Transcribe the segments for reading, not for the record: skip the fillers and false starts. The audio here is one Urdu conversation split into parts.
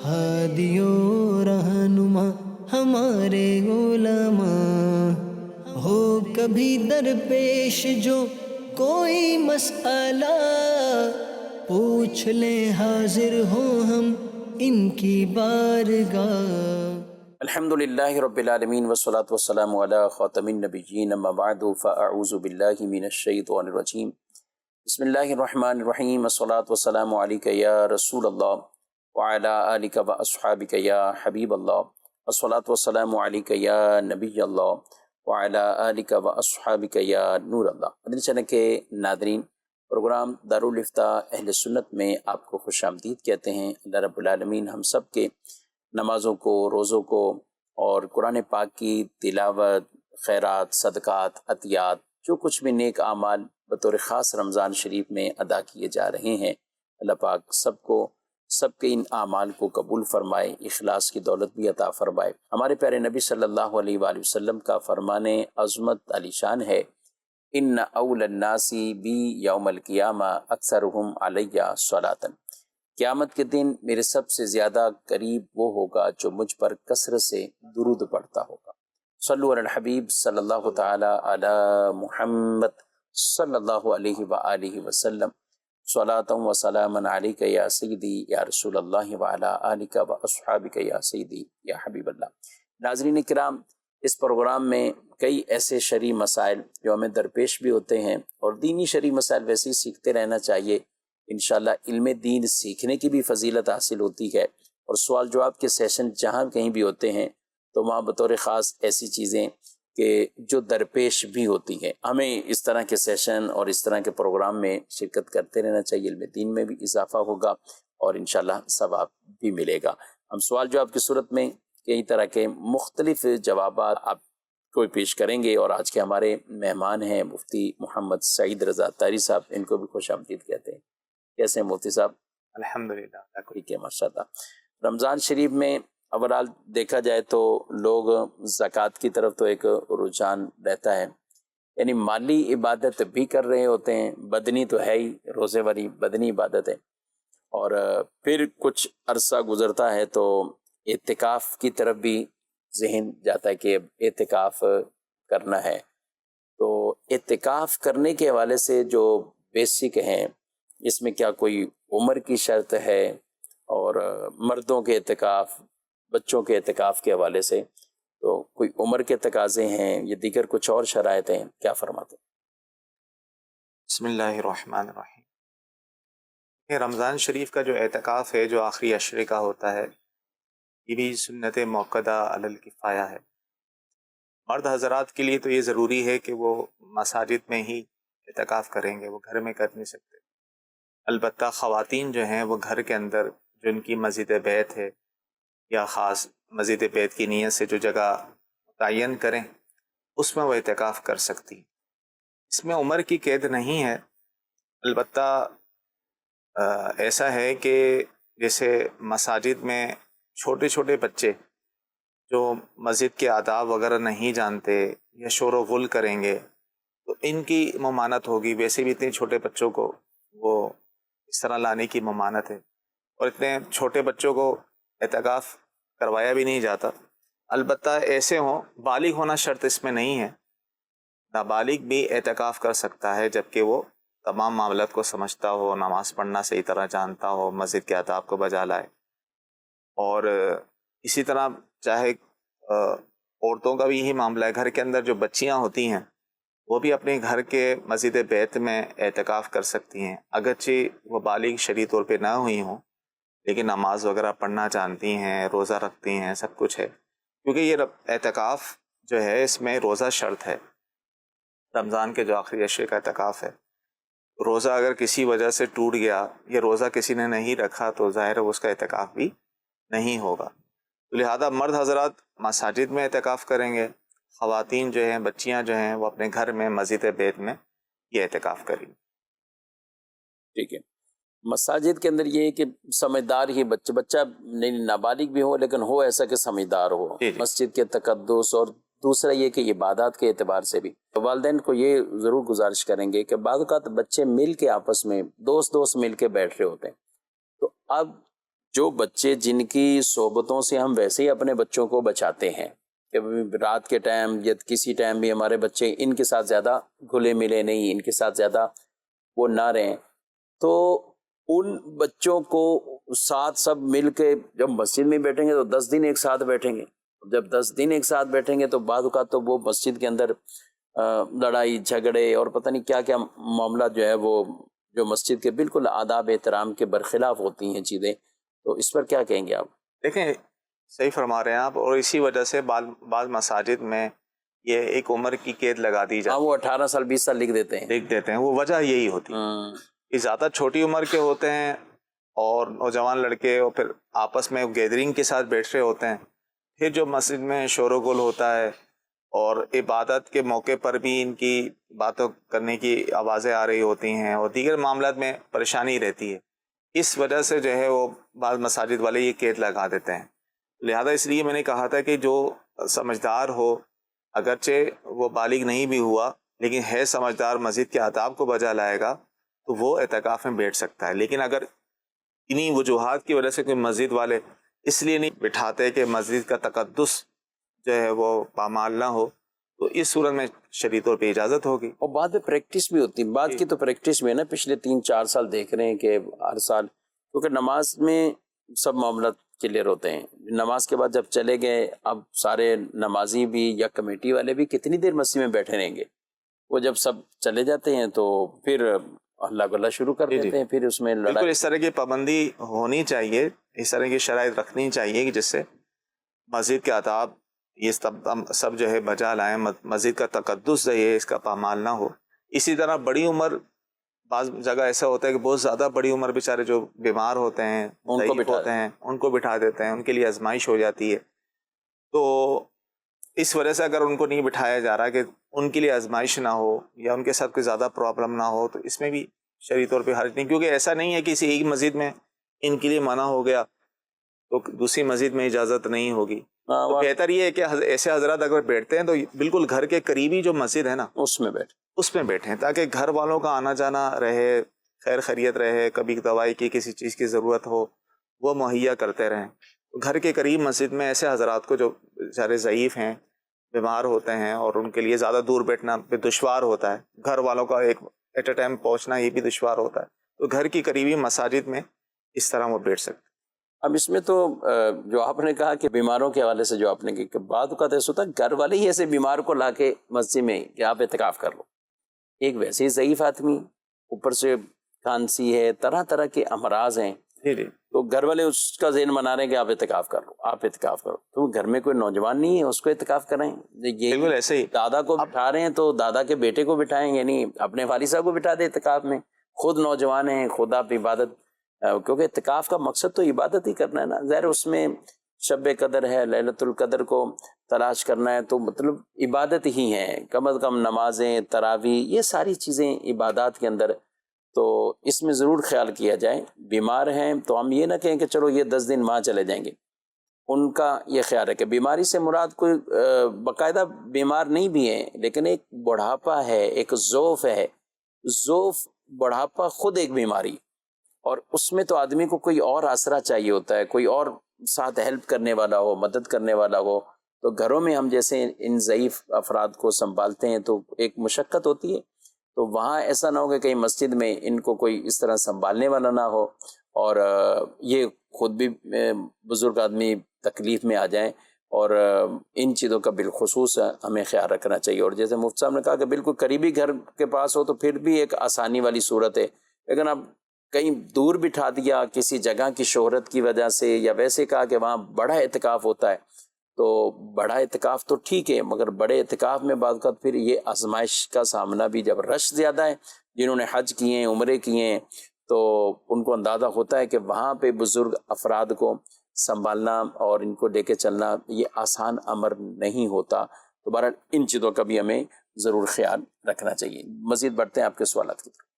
ہادیو رہنما ہمارے علماء، ہو کبھی درپیش جو کوئی مسئلہ، پوچھ لیں حاضر ہو ہم ان کی بارگاہ۔ الحمد للہ رب العالمین والصلاة والسلام علی خاتم النبیین اما بعد فاعوذ باللہ من الشیطان الرجیم بسم اللہ الرحمن الرحیم والصلاة والسلام علیک یا رسول اللہ وعلی آلک واصحابک یا حبیب اللہ والصلاة والسلام علیک یا نبی اللہ وعلی آلک واصحابک یا نور اللہ۔ مدنی چینل کے ناظرین، پروگرام دارالافتاء اہل سنت میں آپ کو خوش آمدید کہتے ہیں۔ اللہ رب العالمین ہم سب کے نمازوں کو، روزوں کو اور قرآن پاک کی تلاوت، خیرات، صدقات، عطیات، جو کچھ بھی نیک اعمال بطور خاص رمضان شریف میں ادا کیے جا رہے ہیں، اللہ پاک سب کے ان اعمال کو قبول فرمائے، اخلاص کی دولت بھی عطا فرمائے۔ ہمارے پیارے نبی صلی اللہ علیہ وآلہ وسلم کا فرمان عظمت علی شان ہے، ان اول الناس بی یوم القیامہ اکثرہم علیہ صلاۃ، قیامت کے دن میرے سب سے زیادہ قریب وہ ہوگا جو مجھ پر کثرت سے درود پڑھتا ہوگا۔ صلو علی الحبیب صلی اللہ تعالی علی محمد صلی اللہ علیہ وآلہ وسلم، صلاۃ و سلام علیک یا سیدی یا رسول اللہ وعلی آلک و اصحابک یا سیدی یا حبیب اللہ۔ ناظرین کرام، اس پروگرام میں کئی ایسے شرعی مسائل جو ہمیں درپیش بھی ہوتے ہیں، اور دینی شرعی مسائل ویسے ہی سیکھتے رہنا چاہیے۔ انشاءاللہ علم دین سیکھنے کی بھی فضیلت حاصل ہوتی ہے، اور سوال جواب کے سیشن جہاں کہیں بھی ہوتے ہیں تو وہاں بطور خاص ایسی چیزیں کہ جو درپیش بھی ہوتی ہیں، ہمیں اس طرح کے سیشن اور اس طرح کے پروگرام میں شرکت کرتے رہنا چاہیے۔ علم دین میں بھی اضافہ ہوگا اور انشاءاللہ ثواب بھی ملے گا۔ ہم سوال جواب کی صورت میں کئی طرح کے مختلف جوابات آپ کو پیش کریں گے، اور آج کے ہمارے مہمان ہیں مفتی محمد سعید رضا طاہری صاحب، ان کو بھی خوش آمدید کہتے ہیں۔ کیسے ہیں مفتی صاحب؟ الحمدللہ ٹھیک ہے، ماشاءاللہ۔ رمضان شریف میں اوورال دیکھا جائے تو لوگ زکوٰۃ کی طرف تو ایک رجحان رہتا ہے، یعنی مالی عبادت بھی کر رہے ہوتے ہیں، بدنی تو ہے ہی، روزے والی بدنی عبادت ہے، اور پھر کچھ عرصہ گزرتا ہے تو اعتکاف کی طرف بھی ذہن جاتا ہے کہ اب اعتکاف کرنا ہے۔ تو اعتکاف کرنے کے حوالے سے جو بیسک ہیں، اس میں کیا کوئی عمر کی شرط ہے؟ اور مردوں کے اعتکاف، بچوں کے اعتکاف کے حوالے سے تو کوئی عمر کے تقاضے ہیں یا دیگر کچھ اور شرائط ہیں؟ کیا فرماتے ہیں؟ بسم اللہ الرحمن الرحیم۔ یہ رمضان شریف کا جو اعتکاف ہے جو آخری عشرے کا ہوتا ہے، یہ بھی سنت موقدہ علی الکفایہ ہے۔ مرد حضرات کے لیے تو یہ ضروری ہے کہ وہ مساجد میں ہی اعتکاف کریں گے، وہ گھر میں کر نہیں سکتے۔ البتہ خواتین جو ہیں وہ گھر کے اندر جو ان کی مسجد بیت ہے یا خاص مسجد بیت کی نیت سے جو جگہ متعین کریں، اس میں وہ اعتکاف کر سکتی۔ اس میں عمر کی قید نہیں ہے، البتہ ایسا ہے کہ جیسے مساجد میں چھوٹے چھوٹے بچے جو مسجد کے آداب وغیرہ نہیں جانتے یا شور و غل کریں گے تو ان کی ممانعت ہوگی۔ ویسے بھی اتنے چھوٹے بچوں کو وہ اس طرح لانے کی ممانعت ہے، اور اتنے چھوٹے بچوں کو اعتکاف کروایا بھی نہیں جاتا۔ البتہ ایسے ہوں، بالغ ہونا شرط اس میں نہیں ہے، نابالغ بھی اعتکاف کر سکتا ہے جبکہ وہ تمام معاملات کو سمجھتا ہو، نماز پڑھنا صحیح طرح جانتا ہو، مسجد کے آداب کو بجا لائے۔ اور اسی طرح چاہے عورتوں کا بھی یہی معاملہ ہے، گھر کے اندر جو بچیاں ہوتی ہیں وہ بھی اپنے گھر کے مسجد بیت میں اعتکاف کر سکتی ہیں، اگرچہ وہ بالغ شرعی طور پہ نہ ہوئی ہوں، لیکن نماز وغیرہ پڑھنا جانتی ہیں، روزہ رکھتی ہیں، سب کچھ ہے، کیونکہ یہ اعتکاف جو ہے اس میں روزہ شرط ہے۔ رمضان کے جو آخری عشرے کا اعتکاف ہے، روزہ اگر کسی وجہ سے ٹوٹ گیا یا روزہ کسی نے نہیں رکھا تو ظاہر ہے اس کا اعتکاف بھی نہیں ہوگا۔ تو لہذا مرد حضرات مساجد میں اعتکاف کریں گے، خواتین جو ہیں، بچیاں جو ہیں، وہ اپنے گھر میں مسجد بیت میں یہ اعتکاف کریں۔ ٹھیک ہے، مساجد کے اندر یہ ہے کہ سمجھدار ہی بچہ نہیں، نابالغ بھی ہو لیکن ہو ایسا کہ سمجھدار ہو، مسجد کے تقدس، اور دوسرا یہ کہ عبادات کے اعتبار سے بھی والدین کو یہ ضرور گزارش کریں گے کہ بعض اوقات بچے مل کے آپس میں دوست مل کے بیٹھ رہے ہوتے ہیں، تو اب جو بچے جن کی صحبتوں سے ہم ویسے ہی اپنے بچوں کو بچاتے ہیں کہ رات کے ٹائم یا کسی ٹائم بھی ہمارے بچے ان کے ساتھ زیادہ گھلے ملے نہیں، ان کے ساتھ زیادہ وہ نہ رہیں، تو ان بچوں کو ساتھ سب مل کے جب مسجد میں بیٹھیں گے تو 10 دن ایک ساتھ بیٹھیں گے، جب 10 دن ایک ساتھ بیٹھیں گے تو بعض اوقات تو وہ مسجد کے اندر لڑائی جھگڑے اور پتہ نہیں کیا کیا معاملات جو ہے وہ جو مسجد کے بالکل آداب احترام کے برخلاف ہوتی ہیں چیزیں، تو اس پر کیا کہیں گے آپ؟ دیکھیں صحیح فرما رہے ہیں آپ، اور اسی وجہ سے بعض مساجد میں یہ ایک عمر کی قید لگا دی جاتی ہے، وہ 18 سال 20 سال لکھ دیتے ہیں، وہ وجہ یہی ہوتی ہے کہ زیادہ چھوٹی عمر کے ہوتے ہیں اور نوجوان لڑکے اور پھر آپس میں گیدرنگ کے ساتھ بیٹھ رہے ہوتے ہیں، پھر جو مسجد میں شور و گل ہوتا ہے اور عبادت کے موقع پر بھی ان کی باتوں کرنے کی آوازیں آ رہی ہوتی ہیں اور دیگر معاملات میں پریشانی رہتی ہے، اس وجہ سے جو ہے وہ بعض مساجد والے یہ قید لگا دیتے ہیں۔ لہذا اس لیے میں نے کہا تھا کہ جو سمجھدار ہو، اگرچہ وہ بالغ نہیں بھی ہوا لیکن ہے سمجھدار، مسجد کے آداب کو بجا لائے گا تو وہ اعتکاف میں بیٹھ سکتا ہے۔ لیکن اگر انہی وجوہات کی وجہ سے کوئی مسجد والے اس لیے نہیں بٹھاتے کہ مسجد کا تقدس جو ہے وہ پامال نہ ہو، تو اس صورت میں شرعی طور پہ اجازت ہوگی۔ اور بعد میں پریکٹس بھی ہوتی ہے، بعد کی تو پریکٹس میں ہے نا، پچھلے 3-4 سال دیکھ رہے ہیں کہ ہر سال، کیونکہ نماز میں سب معاملات کلیئر ہوتے ہیں، نماز کے بعد جب چلے گئے اب سارے نمازی بھی یا کمیٹی والے بھی کتنی دیر مسجد میں بیٹھے رہیں گے، وہ جب سب چلے جاتے ہیں تو پھر اللہ کو اللہ شروع کر دیتے ہیں، پھر اس میں بالکل اس طرح کی پابندی ہونی چاہیے، اس طرح کی شرائط رکھنی چاہیے کہ جس سے مسجد کے آداب یہ سب جو ہے بجا لائیں، مسجد کا تقدس جو ہے اس کا پامال نہ ہو۔ اسی طرح بڑی عمر، بعض جگہ ایسا ہوتا ہے کہ بہت زیادہ بڑی عمر بیچارے جو بیمار ہوتے ہیں، ضعیف ہوتے ہیں، ان کو بٹھا دیتے ہیں، ان کے لیے آزمائش ہو جاتی ہے، تو اس وجہ سے اگر ان کو نہیں بٹھایا جا رہا کہ ان کے لیے آزمائش نہ ہو یا ان کے ساتھ کوئی زیادہ پرابلم نہ ہو، تو اس میں بھی شرعی طور پہ حرج نہیں، کیونکہ ایسا نہیں ہے کہ کسی ایک مسجد میں ان کے لیے منع ہو گیا تو دوسری مسجد میں اجازت نہیں ہوگی۔ تو بہتر یہ ہے کہ ایسے حضرات اگر بیٹھتے ہیں تو بالکل گھر کے قریبی جو مسجد ہے نا اس میں بیٹھیں، تاکہ گھر والوں کا آنا جانا رہے، خیر خیریت رہے، کبھی دوائی کی کسی چیز کی ضرورت ہو وہ مہیا کرتے رہیں۔ گھر کے قریب مسجد میں ایسے حضرات کو جو بیچارے ضعیف ہیں، بیمار ہوتے ہیں اور ان کے لیے زیادہ دور بیٹھنا بھی دشوار ہوتا ہے، گھر والوں کا ایک ایٹ اے ٹائم پہنچنا یہ بھی دشوار ہوتا ہے، تو گھر کی قریبی مساجد میں اس طرح وہ بیٹھ سکتے۔ اب اس میں تو جو آپ نے کہا کہ بیماروں کے حوالے سے جو آپ نے کہا کہ بعد اوقات ایسا ہوتا ہے گھر والے ہی ایسے بیمار کو لا کے مسجد میں کہ آپ اعتکاف کر لو، ایک ویسے ہی ضعیف آدمی، اوپر سے کھانسی ہے، طرح طرح کے امراض ہیں، تو گھر والے اس کا ذہن بنا رہے ہیں کہ آپ اعتکاف کر لو، آپ اعتکاف کرو، تو گھر میں کوئی نوجوان نہیں ہے اس کو اعتکاف کرائیں، یہ بالکل ایسے ہی دادا کو بٹھا رہے ہیں تو دادا کے بیٹے کو بٹھائیں، یعنی اپنے والد صاحب کو بٹھا دے اعتکاف میں، خود نوجوان ہیں، خود آپ عبادت، کیونکہ اعتکاف کا مقصد تو عبادت ہی کرنا ہے نا، ظاہر اس میں شب قدر ہے، لیلۃ القدر کو تلاش کرنا ہے، تو مطلب عبادت ہی ہے، کم از کم نمازیں، تراویح، یہ ساری چیزیں عبادات کے اندر، تو اس میں ضرور خیال کیا جائے۔ بیمار ہیں تو ہم یہ نہ کہیں کہ چلو یہ 10 دن وہاں چلے جائیں گے، ان کا یہ خیال ہے کہ بیماری سے مراد کوئی باقاعدہ بیمار نہیں بھی ہے، لیکن ایک بڑھاپا ہے، ایک ضعف ہے، ضعف بڑھاپا خود ایک بیماری، اور اس میں تو آدمی کو کوئی اور آسرا چاہیے ہوتا ہے، کوئی اور ساتھ ہیلپ کرنے والا ہو، مدد کرنے والا ہو، تو گھروں میں ہم جیسے ان ضعیف افراد کو سنبھالتے ہیں تو ایک مشقت ہوتی ہے، تو وہاں ایسا نہ ہو کہ کہیں مسجد میں ان کو کوئی اس طرح سنبھالنے والا نہ ہو اور یہ خود بھی بزرگ آدمی تکلیف میں آ جائیں، اور ان چیزوں کا بالخصوص ہمیں خیال رکھنا چاہیے۔ اور جیسے مفتی صاحب نے کہا کہ بالکل قریبی گھر کے پاس ہو تو پھر بھی ایک آسانی والی صورت ہے، لیکن اب کہیں دور بٹھا دیا کسی جگہ کی شہرت کی وجہ سے، یا ویسے کہا کہ وہاں بڑا اعتکاف ہوتا ہے، تو بڑا اعتکاف تو ٹھیک ہے، مگر بڑے اعتکاف میں بعض اوقات پھر یہ آزمائش کا سامنا بھی، جب رش زیادہ ہے، جنہوں نے حج کیے ہیں، عمرے کیے ہیں، تو ان کو اندازہ ہوتا ہے کہ وہاں پہ بزرگ افراد کو سنبھالنا اور ان کو لے کے چلنا یہ آسان امر نہیں ہوتا، تو بہرحال ان چیزوں کا بھی ہمیں ضرور خیال رکھنا چاہیے۔ مزید بڑھتے ہیں آپ کے سوالات کی طرف۔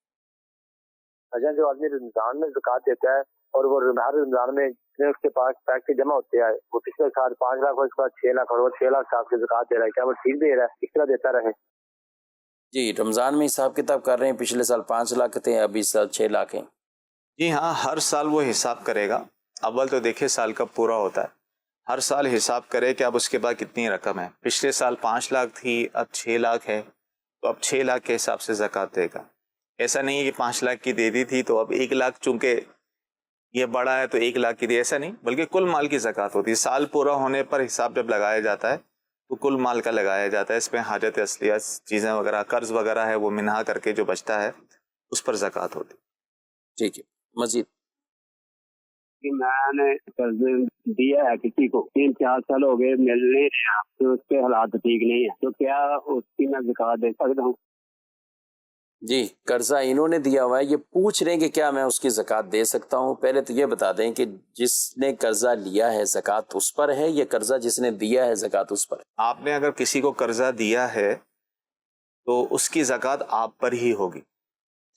اچھا، جو آدمی رمضان میں زکوٰۃ دیتا ہے اور وہ ہر رمضان میں اس کے پاس پیسے جمع ہوتے ہیں، وہ پچھلے سال 5 لاکھ اور اس کے بعد 6 لاکھ اور وہ 6 لاکھ صاحب کی زکوٰۃ دے رہا ہے، کیا وہ ٹھیک دے رہا ہے؟ اس طرح دیتا رہے؟ جی، رمضان میں حساب کتاب کر رہے ہیں، پچھلے سال 5 لاکھ تھے، ابھی اس سال 6 لاکھ ہیں۔ جی ہاں، ہر سال وہ حساب کرے گا اول تو دیکھیں سال کب پورا ہوتا ہے، ہر سال حساب کرے کہ اب اس کے بعد کتنی رقم ہے. پچھلے سال 5 لاکھ تھی، اب 6 لاکھ ہے، تو اب 6 لاکھ کے حساب سے زکوٰۃ دے گا. ایسا نہیں ہے کہ 5 لاکھ کی دے دی تھی تو اب 1 لاکھ چونکہ یہ بڑا ہے تو 1 لاکھ کی دی، ایسا نہیں، بلکہ کل مال کی زکوٰۃ ہوتی ہے. سال پورا ہونے پر حساب جب لگایا جاتا ہے تو کل مال کا لگایا جاتا ہے. اس میں حاجت اصلیہ چیزیں وغیرہ، قرض وغیرہ ہے، وہ منہا کر کے جو بچتا ہے اس پر زکوٰۃ ہوتی ہے. ٹھیک ہے. مزید کہ میں نے قرض دیا ہے کسی کو 3-4 سال ہو گئے ملنے تو اس کے حالات ٹھیک نہیں ہے، تو کیا اس کی میں زکوٰۃ دے سکتا ہوں؟ جی، قرضہ انہوں نے دیا ہوا ہے، یہ پوچھ رہے ہیں کہ کیا میں اس کی زکوٰۃ دے سکتا ہوں. پہلے تو یہ بتا دیں کہ جس نے قرضہ لیا ہے زکوٰۃ اس پر ہے یا قرضہ جس نے دیا ہے زکوٰۃ اس پر ہے؟ آپ نے اگر کسی کو قرضہ دیا ہے تو اس کی زکوٰۃ آپ پر ہی ہوگی،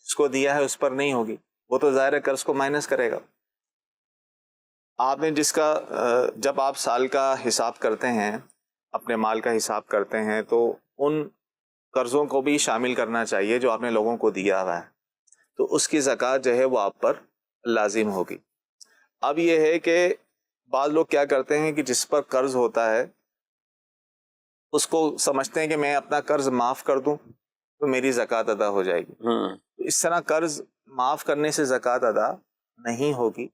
اس کو دیا ہے اس پر نہیں ہوگی. وہ تو ظاہر ہے قرض کو مائنس کرے گا. آپ نے جس کا جب آپ سال کا حساب کرتے ہیں، اپنے مال کا حساب کرتے ہیں، تو ان قرضوں کو بھی شامل کرنا چاہیے جو آپ نے لوگوں کو دیا ہوا ہے، تو اس کی زکوٰۃ جو ہے وہ آپ پر لازم ہوگی. اب یہ ہے کہ بعض لوگ کیا کرتے ہیں کہ جس پر قرض ہوتا ہے اس کو سمجھتے ہیں کہ میں اپنا قرض معاف کر دوں تو میری زکوٰۃ ادا ہو جائے گی. تو اس طرح قرض معاف کرنے سے زکوٰۃ ادا نہیں ہوگی.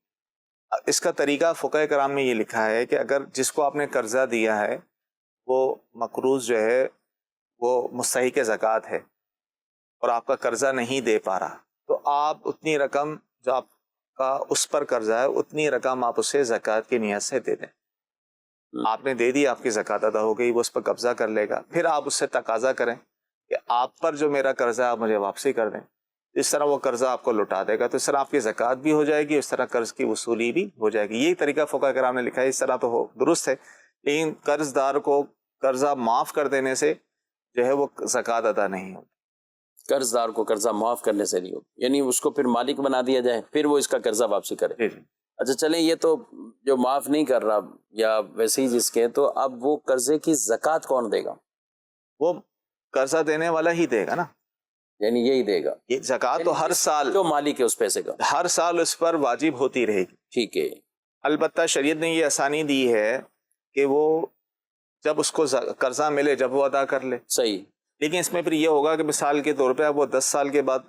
اس کا طریقہ فقہ کرام میں یہ لکھا ہے کہ اگر جس کو آپ نے قرضہ دیا ہے وہ مقروض جو ہے وہ مستحق زکوٰۃ ہے اور آپ کا قرضہ نہیں دے پا رہا، تو آپ اتنی رقم جو آپ کا اس پر قرضہ ہے اتنی رقم آپ اسے زکوٰۃ کی نیت سے دے دیں. آپ نے دے دی، آپ کی زکوٰۃ ادا ہو گئی، وہ اس پر قبضہ کر لے گا. پھر آپ اس سے تقاضا کریں کہ آپ پر جو میرا قرضہ ہے آپ مجھے واپسی کر دیں. اس طرح وہ قرضہ آپ کو لوٹا دے گا. تو اس طرح آپ کی زکوٰۃ بھی ہو جائے گی، اس طرح قرض کی وصولی بھی ہو جائے گی. یہی طریقہ فقہ کرام نے لکھا ہے. اس طرح تو ہو درست ہے، لیکن قرض دار کو قرضہ معاف کر دینے سے جو ہے وہ زکوٰۃ ادا نہیں ہوتی. قرض دار کو قرضہ معاف کرنے سے نہیں ہو، یعنی اس کو پھر مالک بنا دیا جائے، پھر وہ اس کا قرضہ واپسی کرے. جی جی. اچھا چلیں، یہ تو جو معاف نہیں کر رہا یا ویسے ہی جس کے، تو اب وہ قرضے کی زکوٰۃ کون دے گا؟ وہ قرضہ دینے والا ہی دے گا نا، یعنی یہی دے گا. یہ زکوٰۃ تو ہر سال جو مالک ہے اس پیسے کا ہر سال اس پر واجب ہوتی رہے گی. ٹھیک ہے. البتہ شریعت نے یہ آسانی دی ہے کہ وہ جب اس کو قرضہ ملے جب وہ ادا کر لے. صحیح. لیکن اس میں پھر یہ ہوگا کہ مثال کے طور پہ وہ 10 سال کے بعد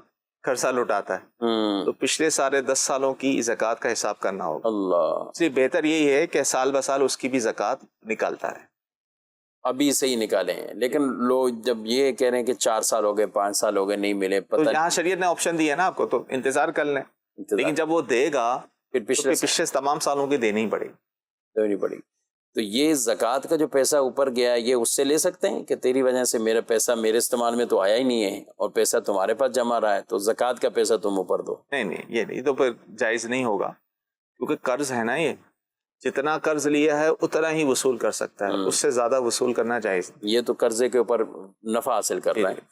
قرضہ لوٹاتا ہے تو پچھلے سارے 10 سالوں کی زکوٰۃ کا حساب کرنا ہوگا. اللہ، اس لیے بہتر یہی ہے کہ سال بہ سال اس کی بھی زکوٰۃ نکالتا ہے. ابھی صحیح نکالے ہیں. لیکن لوگ جب یہ کہہ رہے ہیں کہ 4 سال ہو گئے 5 سال ہو گئے نہیں ملے، تو پتہ یہاں شریعت نے آپشن دیا نا آپ کو، تو انتظار کر لیں. لیکن جب وہ دے گا پھر تو پچھلے تمام سالوں کی دینی پڑے گی. دینی پڑے گی. تو یہ زکوٰۃ کا جو پیسہ اوپر گیا ہے یہ اس سے لے سکتے ہیں کہ تیری وجہ سے میرا پیسہ میرے استعمال میں تو آیا ہی نہیں ہے اور پیسہ تمہارے پاس جمع رہا ہے، تو زکوٰۃ کا پیسہ تم اوپر دو. نہیں، یہ نہیں، تو پھر جائز نہیں ہوگا، کیونکہ قرض ہے نا، یہ جتنا قرض لیا ہے اتنا ہی وصول کر سکتا ہے، اس سے زیادہ وصول کرنا جائز نہیں. یہ تو قرضے کے اوپر نفع حاصل کر رہا ہے.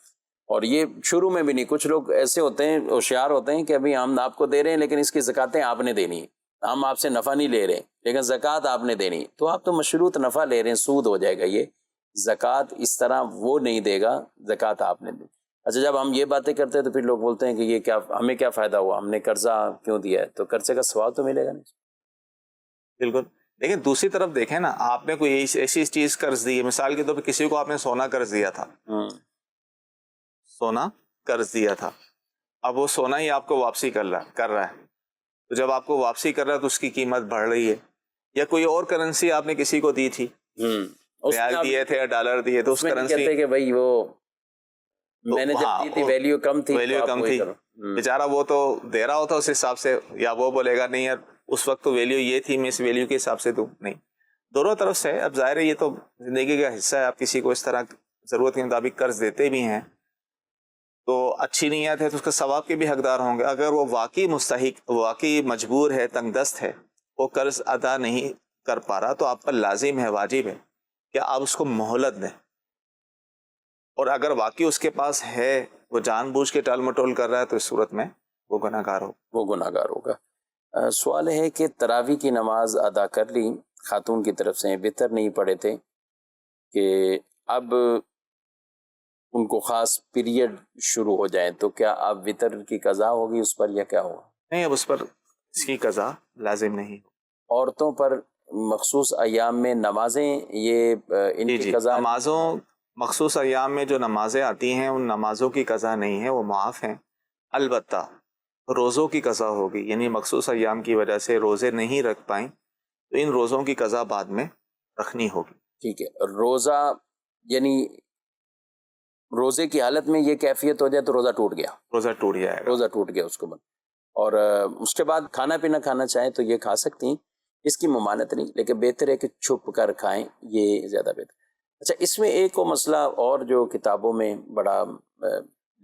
اور یہ شروع میں بھی نہیں. کچھ لوگ ایسے ہوتے ہیں، ہوشیار ہوتے ہیں کہ ابھی ہم آپ کو دے رہے ہیں لیکن اس کی زکوٰتیں آپ نے دینی ہے، ہم آپ سے نفع نہیں لے رہے لیکن زکوٰۃ آپ نے دینی. تو آپ تو مشروط نفع لے رہے ہیں، سود ہو جائے گا. یہ زکوٰۃ اس طرح وہ نہیں دے گا، زکوٰۃ آپ نے دی. اچھا، جب ہم یہ باتیں کرتے ہیں تو پھر لوگ بولتے ہیں کہ یہ کیا، ہمیں کیا فائدہ ہوا، ہم نے قرضہ کیوں دیا ہے؟ تو قرضے کا ثواب تو ملے گا نہیں. بالکل. لیکن دوسری طرف دیکھیں نا، آپ نے کوئی ایسی چیز قرض دی ہے، مثال کے طور پہ کسی کو آپ نے سونا قرض دیا تھا، سونا قرض دیا تھا، اب وہ سونا ہی آپ کو واپسی کر رہا ہے. تو جب آپ کو واپسی کر رہا ہے تو اس کی قیمت بڑھ رہی ہے. یا کوئی اور کرنسی آپ نے کسی کو دی تھی، ریال دیے تھے یا ڈالر دیے، تو اس کرنسی کہتے کہ بھائی وہ میں نے جب دی تھی ویلیو کم تھی، بیچارہ وہ تو دے رہا ہوتا اس حساب سے، یا وہ بولے گا نہیں یار اس وقت تو ویلیو یہ تھی، میں اس ویلیو کے حساب سے دوں. نہیں، دونوں طرف سے. اب ظاہر ہے یہ تو زندگی کا حصہ ہے، آپ کسی کو اس طرح ضرورت کے مطابق قرض دیتے بھی ہیں تو اچھی نیت ہے تو اس کا ثواب کے بھی حقدار ہوں گے. اگر وہ واقعی مستحق، واقعی مجبور ہے، تنگ دست ہے، وہ قرض ادا نہیں کر پا رہا، تو آپ پر لازم ہے، واجب ہے کہ آپ اس کو مہلت دیں. اور اگر واقعی اس کے پاس ہے، وہ جان بوجھ کے ٹال مٹول کر رہا ہے، تو اس صورت میں وہ گناہگار ہوگا. سوال ہے کہ تراویح کی نماز ادا کر لی خاتون کی طرف سے، وتر نہیں پڑے تھے، کہ اب ان کو خاص پیریڈ شروع ہو جائیں تو کیا اب وتر کی قضا ہوگی اس پر یا کیا ہوگا؟ نہیں، اب اس پر اس کی قضا لازم نہیں. عورتوں پر مخصوص ایام میں نمازیں یہ ان کی قضا؟ نمازوں مخصوص ایام میں جو نمازیں آتی ہیں ان نمازوں کی قضا نہیں ہے، وہ معاف ہیں. البتہ روزوں کی قضا ہوگی، یعنی مخصوص ایام کی وجہ سے روزے نہیں رکھ پائیں تو ان روزوں کی قضا بعد میں رکھنی ہوگی. ٹھیک ہے. روزہ یعنی روزے کی حالت میں یہ کیفیت ہو جائے تو روزہ ٹوٹ گیا، روزہ ٹوٹ جائے گا. روزہ ٹوٹ گیا اس کو بعد، اور اس کے بعد کھانا پینا کھانا چاہیں تو یہ کھا سکتی ہیں، اس کی ممانعت نہیں، لیکن بہتر ہے کہ چھپ کر کھائیں، یہ زیادہ بہتر. اچھا، اس میں ایک وہ مسئلہ اور جو کتابوں میں بڑا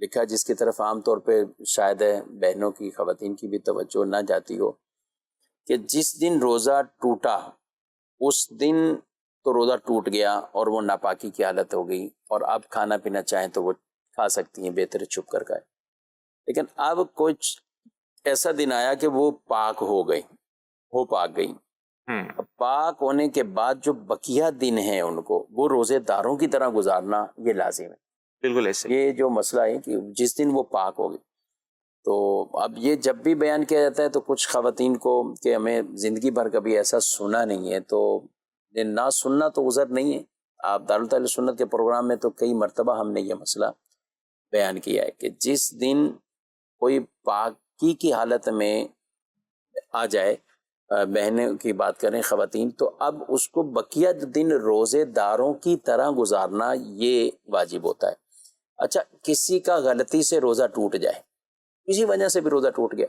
لکھا، جس کی طرف عام طور پہ شاید بہنوں کی، خواتین کی بھی توجہ نہ جاتی ہو، کہ جس دن روزہ ٹوٹا اس دن تو روزہ ٹوٹ گیا اور وہ ناپاکی کی حالت ہو گئی، اور اب کھانا پینا چاہیں تو وہ کھا سکتی ہیں، بہتر ہے چھپ کر کھائیں. لیکن اب کچھ ایسا دن آیا کہ وہ پاک ہو گئی، ہو پاک گئی. اب پاک ہونے کے بعد جو بقیہ دن ہیں ان کو وہ روزے داروں کی طرح گزارنا یہ لازم ہے. بالکل ایسے. یہ جو مسئلہ ہے کہ جس دن وہ پاک ہو گئی، تو اب یہ جب بھی بیان کیا جاتا ہے تو کچھ خواتین کو کہ ہمیں زندگی بھر کبھی ایسا سنا نہیں ہے، تو یہ نہ سننا تو عذر نہیں ہے. آپ دارالتعلیم سنت کے پروگرام میں تو کئی مرتبہ ہم نے یہ مسئلہ بیان کیا ہے کہ جس دن کوئی پاکی کی حالت میں آ جائے، بہنوں کی بات کریں خواتین، تو اب اس کو بقیہ دن روزے داروں کی طرح گزارنا یہ واجب ہوتا ہے. اچھا، کسی کا غلطی سے روزہ ٹوٹ جائے، کسی وجہ سے بھی روزہ ٹوٹ گیا،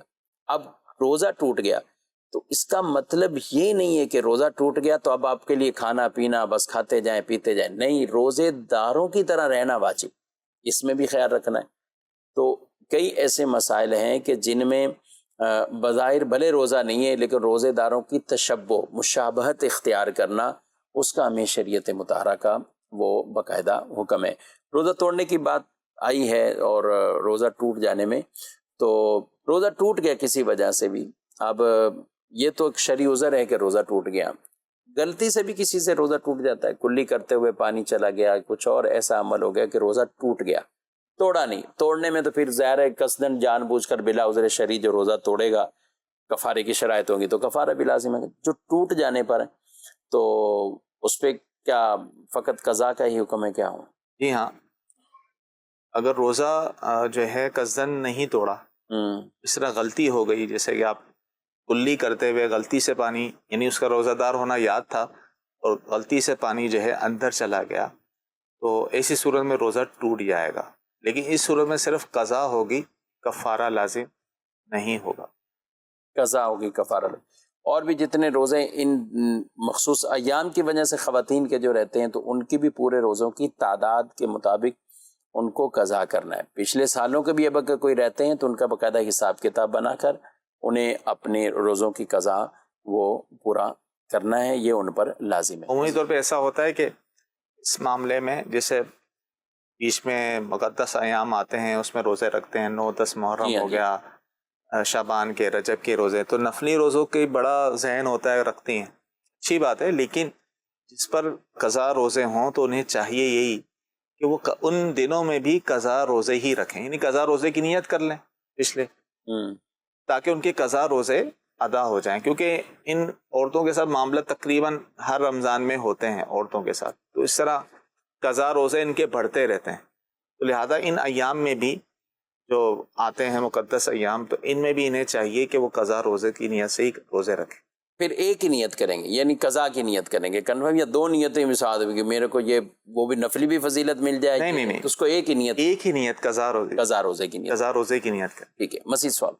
اب روزہ ٹوٹ گیا تو اس کا مطلب یہ نہیں ہے کہ روزہ ٹوٹ گیا تو اب آپ کے لیے کھانا پینا بس کھاتے جائیں پیتے جائیں، نہیں، روزے داروں کی طرح رہنا واجب، اس میں بھی خیال رکھنا ہے. تو کئی ایسے مسائل ہیں کہ جن میں بظاہر بھلے روزہ نہیں ہے لیکن روزے داروں کی تشبہ، مشابہت اختیار کرنا، اس کا ہمیں شریعت مطہرہ کا وہ باقاعدہ حکم ہے. روزہ توڑنے کی بات آئی ہے اور روزہ ٹوٹ جانے میں، تو روزہ ٹوٹ گیا کسی وجہ سے بھی، اب یہ تو ایک شرعی عذر ہے کہ روزہ ٹوٹ گیا. غلطی سے بھی کسی سے روزہ ٹوٹ جاتا ہے، کلی کرتے ہوئے پانی چلا گیا، کچھ اور ایسا عمل ہو گیا کہ روزہ ٹوٹ گیا، توڑا نہیں. توڑنے میں تو پھر ظاہر ہے قصدن جان بوجھ کر بلا عذر شرعی جو روزہ توڑے گا، کفارے کی شرائط ہوں گی تو کفارہ بھی لازم ہے. جو ٹوٹ جانے پر ہے تو اس پہ کیا فقط قضا کا ہی حکم ہے کیا ہوں؟ جی ہاں، اگر روزہ جو ہے قصدن نہیں توڑا، اس طرح غلطی ہو گئی، جیسے کہ آپ کلی کرتے ہوئے غلطی سے پانی، یعنی اس کا روزہ دار ہونا یاد تھا اور غلطی سے پانی جو ہے اندر چلا گیا، تو ایسی صورت میں روزہ ٹوٹ جائے گا. لیکن اس صورت میں صرف قضا ہوگی، کفارہ لازم نہیں ہوگا. قضا ہوگی، کفارہ. اور بھی جتنے روزے ان مخصوص ایام کی وجہ سے خواتین کے جو رہتے ہیں تو ان کی بھی پورے روزوں کی تعداد کے مطابق ان کو قضا کرنا ہے. پچھلے سالوں کے بھی اب اگر کوئی رہتے ہیں تو ان کا باقاعدہ حساب کتاب بنا کر انہیں اپنے روزوں کی قضا وہ پورا کرنا ہے، یہ ان پر لازم ہے. عمومی طور پہ ایسا ہوتا ہے کہ اس معاملے میں جیسے بیچ میں مقدس ایام آتے ہیں اس میں روزے رکھتے ہیں، 9-10 محرم ہو گیا، شعبان کے، رجب کے روزے، تو نفلی روزوں کی بڑا ذہن ہوتا ہے، رکھتی ہیں، اچھی بات ہے. لیکن جس پر قضا روزے ہوں تو انہیں چاہیے یہی کہ وہ ان دنوں میں بھی قضا روزے ہی رکھیں، یعنی قضا روزے کی نیت کر لیں پچھلے، تاکہ ان کے قضا روزے ادا ہو جائیں. کیونکہ ان عورتوں کے ساتھ معاملہ تقریباً ہر رمضان میں ہوتے ہیں عورتوں کے ساتھ، تو اس طرح قضا روزے ان کے بڑھتے رہتے ہیں. تو لہذا ان ایام میں بھی جو آتے ہیں مقدس ایام، تو ان میں بھی انہیں چاہیے کہ وہ قضا روزے کی نیت سے ہی روزے رکھیں. پھر ایک ہی نیت کریں گے، یعنی قضا کی نیت کریں گے کنفرم، یا دو نیتیں مثال ہوگی میرے کو یہ وہ بھی نفلی بھی فضیلت مل جائے گی؟ نہیں، اس کو ایک ہی نیت قضا روزے کی نیت کریں. ٹھیک ہے. مزید سوال.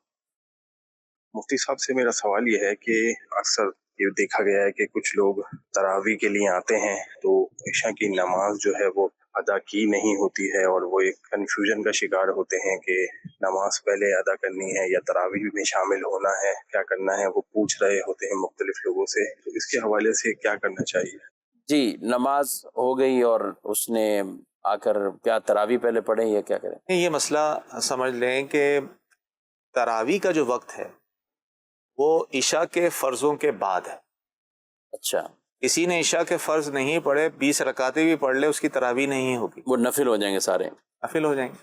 مفتی صاحب سے میرا سوال یہ ہے کہ اکثر یہ دیکھا گیا ہے کہ کچھ لوگ تراویح کے لیے آتے ہیں تو عشاء کی نماز جو ہے وہ ادا کی نہیں ہوتی ہے، اور وہ ایک کنفیوژن کا شکار ہوتے ہیں کہ نماز پہلے ادا کرنی ہے یا تراویح میں شامل ہونا ہے، کیا کرنا ہے، وہ پوچھ رہے ہوتے ہیں مختلف لوگوں سے. تو اس کے حوالے سے کیا کرنا چاہیے؟ جی، نماز ہو گئی اور اس نے آ کر کیا تراویح پہلے پڑھیں یا کیا کریں؟ یہ مسئلہ سمجھ لیں کہ تراویح کا جو وقت ہے وہ عشاء کے فرضوں کے بعد ہے. اچھا، کسی نے عشاء کے فرض نہیں پڑھے، 20 رکعتیں بھی پڑھ لے، اس کی تراویح نہیں ہوگی، وہ نفل ہو جائیں گے، سارے نفل ہو جائیں گے.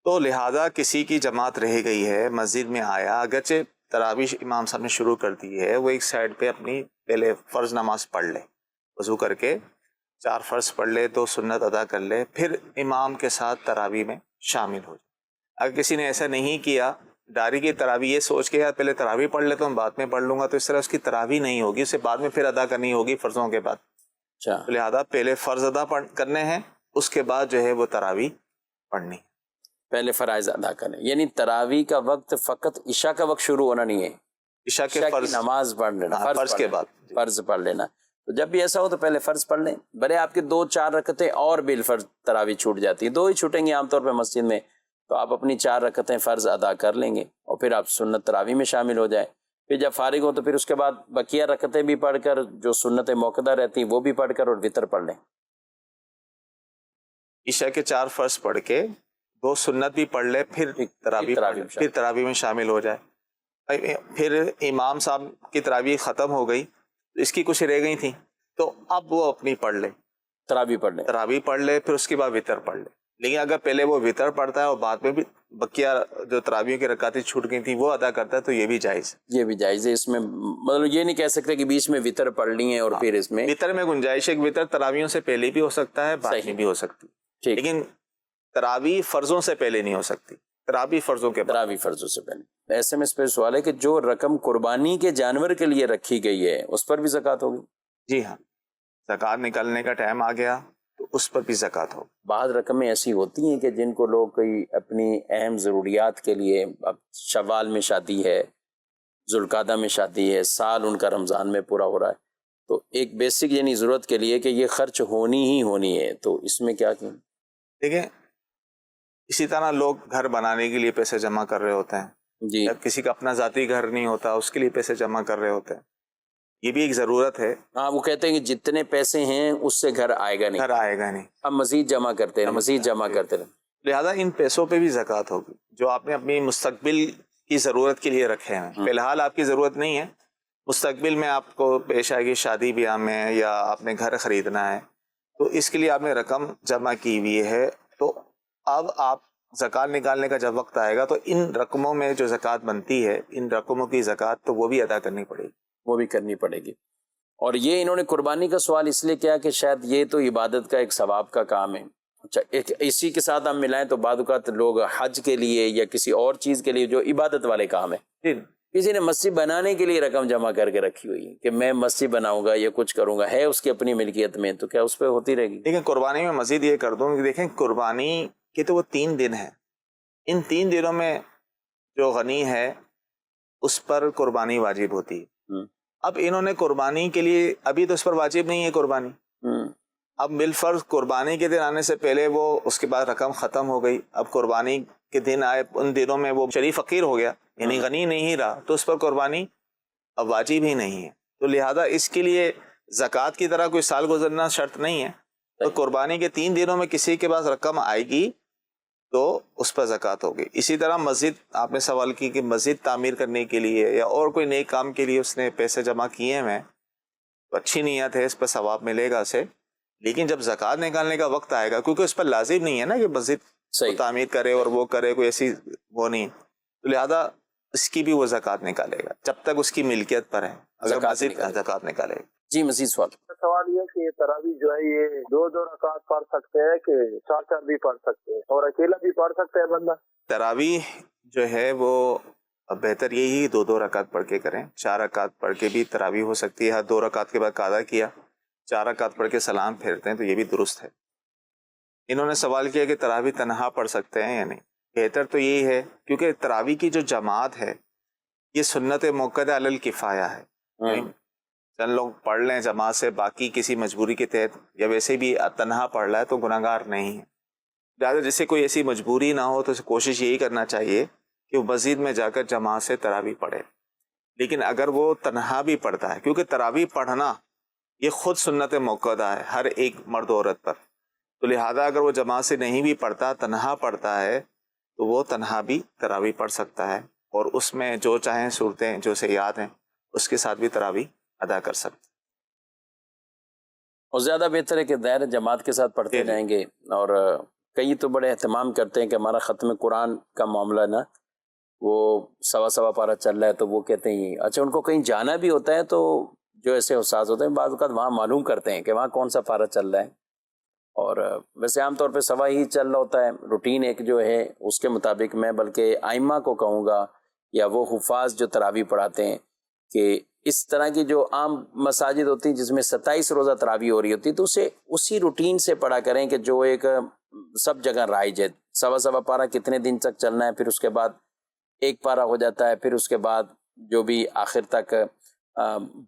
تو لہذا کسی کی جماعت رہ گئی ہے، مسجد میں آیا، اگرچہ تراویح امام صاحب نے شروع کر دی ہے وہ ایک سائڈ پہ اپنی پہلے فرض نماز پڑھ لے، وضو کر کے 4 فرض پڑھ لے، 2 سنت ادا کر لے، پھر امام کے ساتھ تراویح میں شامل ہو جائے۔ اگر کسی نے ایسا نہیں کیا، ڈاری کی تراویح یہ سوچ کے یار پہلے تراویح پڑھ لیتا ہوں بعد میں پڑھ لوں گا، تو اس طرح اس کی تراویح نہیں ہوگی، اسے بعد میں پھر ادا کرنی ہوگی فرضوں کے بعد۔ اچھا، تو لہٰذا پہلے فرض ادا کرنے ہیں، اس کے بعد جو ہے وہ تراویح پڑھنی ہے۔ پہلے فرائض ادا کریں، یعنی تراویح کا وقت فقط عشاء کا وقت شروع ہونا نہیں ہے، عشاء کے عشاء کی فرض، نماز پڑھ لینا، ہاں، فرض پڑھ کے لینا، بعد۔ فرض پڑھ لینا۔ تو جب بھی ایسا ہو تو پہلے فرض پڑھ لیں، بھلے آپ کے 2-4 رکعتیں اور بالفرض تراویح چھوٹ جاتی ہیں، 2 ہی چھوٹیں گی عام طور پہ مسجد میں، تو آپ اپنی 4 رکعتیں فرض ادا کر لیں گے اور پھر آپ سنت تراویح میں شامل ہو جائیں۔ پھر جب فارغ ہو تو پھر اس کے بعد بقیہ رکعتیں بھی پڑھ کر، جو سنت موقدہ رہتی ہیں وہ بھی پڑھ کر، اور وطر پڑھ لیں۔ عشاء کے 4 فرض پڑھ کے 2 سنت بھی پڑھ لے، پھر تراویح میں شامل ہو جائے۔ پھر امام صاحب کی تراویح ختم ہو گئی تو اس کی کچھ رہ گئی تھیں، تو اب وہ اپنی پڑھ لے، تراویح پڑھ لیں۔ تراویح پڑھ لے، پھر اس کے بعد وطر پڑھ لے۔ لیکن اگر پہلے وہ وطر پڑھتا ہے اور بعد میں بھی بقیہ جو تراویح کی رکعتیں چھوٹ گئی تھیں وہ ادا کرتا ہے تو یہ بھی جائز ہے۔ یہ بھی جائز ہے، اس میں مطلب یہ نہیں کہہ سکتے کہ بیچ میں وطر پڑھ لی ہیں اور پھر اس میں وطر میں گنجائش ہے کہ وطر تراویحوں سے پہلے بھی ہو سکتا ہے، بعد میں بھی ہو سکتی، ٹھیک، لیکن تراویح فرضوں سے پہلے نہیں ہو سکتی، تراویح فرضوں کے بعد۔ تراویح فرضوں سے پہلے۔ ایسے میں اس پہ سوال ہے کہ جو رقم قربانی کے جانور کے لیے رکھی گئی ہے اس پر بھی زکوٰۃ ہوگی؟ جی ہاں، زکوٰۃ نکالنے کا ٹائم آ گیا تو اس پر بھی زکوٰۃ ہو۔ بعض رقمیں ایسی ہوتی ہیں کہ جن کو لوگ کوئی اپنی اہم ضروریات کے لیے، اب شوال میں شادی ہے، ذوالقعدہ میں شادی ہے، سال ان کا رمضان میں پورا ہو رہا ہے، تو ایک بیسک یعنی ضرورت کے لیے کہ یہ خرچ ہونی ہی ہونی ہے، تو اس میں کیا کہیں؟ دیکھیں، اسی طرح لوگ گھر بنانے کے لیے پیسے جمع کر رہے ہوتے ہیں، جی، جب کسی کا اپنا ذاتی گھر نہیں ہوتا اس کے لیے پیسے جمع کر رہے ہوتے ہیں، یہ بھی ایک ضرورت ہے۔ ہاں، وہ کہتے ہیں کہ جتنے پیسے ہیں اس سے گھر آئے گا نہیں، گھر آئے گا نہیں، اب مزید جمع کرتے ہیں، مزید جمع کرتے رہیں۔ لہذا ان پیسوں پہ بھی زکوٰۃ ہوگی جو آپ نے اپنی مستقبل کی ضرورت کے لیے رکھے ہیں۔ فی الحال آپ کی ضرورت نہیں ہے، مستقبل میں آپ کو پیش آئے گی، شادی بیاہ میں، یا آپ نے گھر خریدنا ہے، تو اس کے لیے آپ نے رقم جمع کی ہوئی ہے، تو اب آپ زکوٰۃ نکالنے کا جب وقت آئے گا تو ان رقموں میں جو زکوٰۃ بنتی ہے، ان رقموں کی زکوٰۃ تو وہ بھی ادا کرنی پڑے گی، وہ بھی کرنی پڑے گی۔ اور یہ انہوں نے قربانی کا سوال اس لیے کیا کہ شاید یہ تو عبادت کا ایک ثواب کا کام ہے۔ اچھا، اسی کے ساتھ ہم ملائیں تو بعض اوقات لوگ حج کے لیے یا کسی اور چیز کے لیے جو عبادت والے کام ہے، کسی نے مسجد بنانے کے لیے رقم جمع کر کے رکھی ہوئی ہے کہ میں مسجد بناؤں گا یا کچھ کروں گا، ہے اس کی اپنی ملکیت میں، تو کیا اس پہ ہوتی رہے گی؟ لیکن قربانی میں مزید یہ کر دوں کہ دیکھیں، قربانی کے تو وہ 3 دن ہیں، ان 3 دنوں میں جو غنی ہے اس پر قربانی واجب ہوتی ہے۔ اب انہوں نے قربانی کے لیے، ابھی تو اس پر واجب نہیں ہے قربانی، اب بالفرض قربانی کے دن آنے سے پہلے وہ اس کے بعد رقم ختم ہو گئی، اب قربانی کے دن آئے، ان دنوں میں وہ شریف فقیر ہو گیا، یعنی غنی نہیں رہا، تو اس پر قربانی اب واجب ہی نہیں ہے، تو لہذا اس کے لیے زکوٰۃ کی طرح کوئی سال گزرنا شرط نہیں ہے، تو قربانی کے 3 دنوں میں کسی کے پاس رقم آئے گی تو اس پر زکوٰۃ ہوگی۔ اسی طرح مسجد، آپ نے سوال کی کہ مسجد تعمیر کرنے کے لیے یا اور کوئی نیک کام کے لیے اس نے پیسے جمع کیے ہیں، تو اچھی نیت ہے، اس پر ثواب ملے گا اسے، لیکن جب زکوٰۃ نکالنے کا وقت آئے گا، کیونکہ اس پر لازم نہیں ہے نا کہ مسجد کو تعمیر کرے اور وہ کرے، کوئی ایسی وہ نہیں، تو لہذا اس کی بھی وہ زکوٰۃ نکالے گا جب تک اس کی ملکیت پر ہے، اگر مسجد زکوٰۃ نکالے گا۔ جی، مزید سوال یہ کہ تراویح جو ہے یہ 2 رکعت پڑھ سکتے ہیں کہ 4 بھی پڑھ سکتے ہیں، اور اکیلا بھی پڑھ سکتے ہیں بندہ؟ تراویح جو ہے وہ بہتر یہی 2 رکعت پڑھ کے کریں، 4 رکعت پڑھ کے بھی تراویح ہو سکتی ہے، 2 رکعت کے بعد قضا کیا، 4 رکعت پڑھ کے سلام پھیرتے ہیں تو یہ بھی درست ہے۔ انہوں نے سوال کیا کہ تراویح تنہا پڑھ سکتے ہیں یا نہیں، بہتر تو یہی ہے، کیونکہ تراویح کی جو جماعت ہے یہ سنت موقدہ علی الکفایہ ہے، چند لوگ پڑھ لیں جماعت سے، باقی کسی مجبوری کے تحت یا ویسے بھی تنہا پڑھ رہا ہے تو گناہ گار نہیں ہے، لہٰذا جسے کوئی ایسی مجبوری نہ ہو تو کوشش یہی کرنا چاہیے کہ وہ مسجد میں جا کر جماعت سے تراویح پڑھے۔ لیکن اگر وہ تنہا بھی پڑھتا ہے، کیونکہ تراویح پڑھنا یہ خود سنت موقدہ ہے ہر ایک مرد و عورت پر، تو لہذا اگر وہ جماعت سے نہیں بھی پڑھتا، تنہا پڑھتا ہے، تو وہ تنہا بھی تراویح پڑھ سکتا ہے، اور اس میں جو چاہیں صورتیں جو سے یاد ہیں اس کے ساتھ بھی تراویح ادا کر سکتے، اور زیادہ بہتر ہے کہ دائر جماعت کے ساتھ پڑھتے رہیں گے۔ اور کئی تو بڑے اہتمام کرتے ہیں کہ ہمارا ختم قرآن کا معاملہ نا وہ سوا پارہ چل رہا ہے تو وہ کہتے ہیں اچھا ان کو کہیں جانا بھی ہوتا ہے تو جو ایسے استاد ہوتے ہیں بعض اوقات وہاں معلوم کرتے ہیں کہ وہاں کون سا پارہ چل رہا ہے، اور ویسے عام طور پہ سوا ہی چل رہا ہوتا ہے، روٹین ایک جو ہے اس کے مطابق میں بلکہ ائمہ کو کہوں گا یا وہ حفاظ جو تراویح پڑھاتے ہیں کہ اس طرح کی جو عام مساجد ہوتی ہیں جس میں 27 روزہ تراویح ہو رہی ہوتی ہے تو اسے اسی روٹین سے پڑھا کریں کہ جو ایک سب جگہ رائج ہے، سوا پارہ کتنے دن تک چلنا ہے، پھر اس کے بعد ایک پارہ ہو جاتا ہے، پھر اس کے بعد جو بھی آخر تک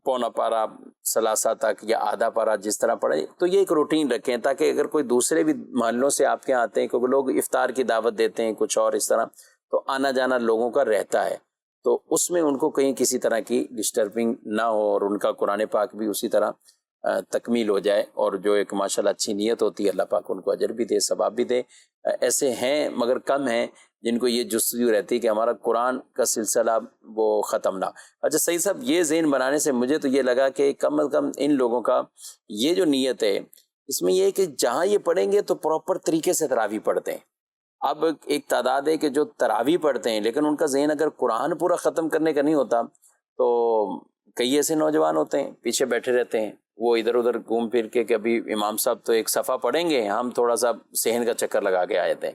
پونا پارہ ثلاثہ تک یا آدھا پارہ جس طرح پڑھے، تو یہ ایک روٹین رکھیں تاکہ اگر کوئی دوسرے بھی محلوں سے آپ کے یہاں آتے ہیں کیونکہ لوگ افطار کی دعوت دیتے ہیں کچھ اور اس طرح، تو آنا جانا لوگوں کا رہتا ہے، تو اس میں ان کو کہیں کسی طرح کی ڈسٹربنگ نہ ہو اور ان کا قرآن پاک بھی اسی طرح تکمیل ہو جائے، اور جو ایک ماشاءاللہ اچھی نیت ہوتی ہے اللہ پاک ان کو اجر بھی دے ثواب بھی دے۔ ایسے ہیں مگر کم ہیں جن کو یہ جستجو رہتی ہے کہ ہمارا قرآن کا سلسلہ وہ ختم نہ۔ اچھا سعید صاحب، یہ ذہن بنانے سے مجھے تو یہ لگا کہ کم از کم ان لوگوں کا یہ جو نیت ہے اس میں یہ ہے کہ جہاں یہ پڑھیں گے تو پراپر طریقے سے تراویح پڑھتے ہیں۔ اب ایک تعداد ہے کہ جو تراویح پڑھتے ہیں لیکن ان کا ذہن اگر قرآن پورا ختم کرنے کا نہیں ہوتا، تو کئی ایسے نوجوان ہوتے ہیں پیچھے بیٹھے رہتے ہیں، وہ ادھر ادھر گھوم پھر کے کہ ابھی امام صاحب تو ایک صفحہ پڑھیں گے، ہم تھوڑا سا صحن کا چکر لگا کے آئے تھے،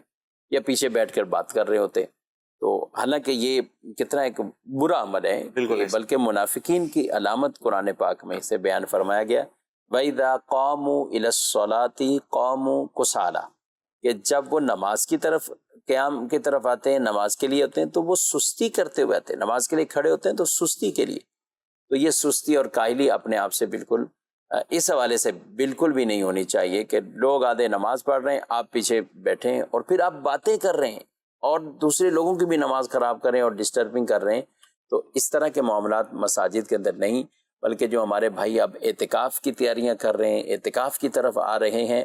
یا پیچھے بیٹھ کر بات کر رہے ہوتے، تو حالانکہ یہ کتنا ایک برا عمل ہے، بلکہ منافقین کی علامت قرآن پاک میں اسے بیان فرمایا گیا، وَإِذَا قَامُوا إِلَى الصَّلَاةِ قَامُوا كُسَالَىٰ، کہ جب وہ نماز کی طرف قیام کی طرف آتے ہیں، نماز کے لیے ہوتے ہیں تو وہ سستی کرتے ہوئے آتے ہیں، نماز کے لیے کھڑے ہوتے ہیں تو سستی کے لیے، تو یہ سستی اور کاہلی اپنے آپ سے بالکل اس حوالے سے بالکل بھی نہیں ہونی چاہیے کہ لوگ آدھے نماز پڑھ رہے ہیں، آپ پیچھے بیٹھے ہیں اور پھر آپ باتیں کر رہے ہیں اور دوسرے لوگوں کی بھی نماز خراب کر رہے ہیں اور ڈسٹربنگ کر رہے ہیں، تو اس طرح کے معاملات مساجد کے اندر نہیں، بلکہ جو ہمارے بھائی اب اعتکاف کی تیاریاں کر رہے ہیں، اعتکاف کی طرف آ رہے ہیں،